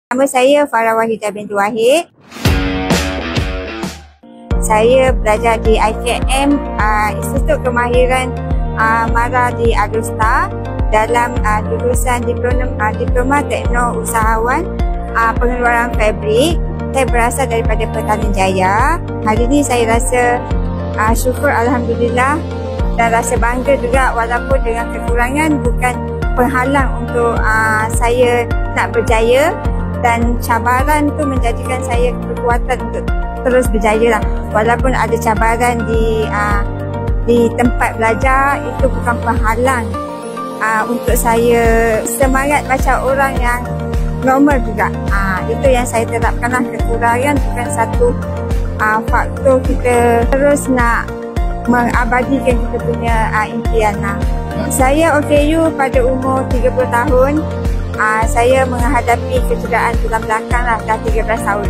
Nama saya Farah Wahidah binti Wahid. Saya belajar di IKM, Institut Kemahiran Mara di Agusta dalam jurusan Diploma Tekno Usahawan Pengeluaran Fabrik. Saya berasal daripada Petaling Jaya. Hari ini saya rasa syukur Alhamdulillah dan rasa bangga juga, walaupun dengan kekurangan bukan penghalang untuk saya nak berjaya, dan cabaran tu menjadikan saya kekuatan untuk terus berjaya lah. Walaupun ada cabaran di tempat belajar, itu bukan penghalang untuk saya semangat macam orang yang normal juga. Itu yang saya terapkan lah. Kekurangan bukan satu faktor kita terus nak mengabadikan kita punya impian lah. Saya OKU pada umur 30 tahun. Saya menghadapi kecederaan tulang belakang lah dah 13 tahun.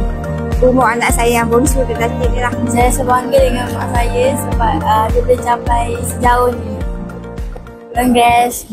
Umur anak saya yang bongsu lelaki ni lah. Saya sebangga dengan mak saya sebab dia boleh capai sejauh ni. Congrats.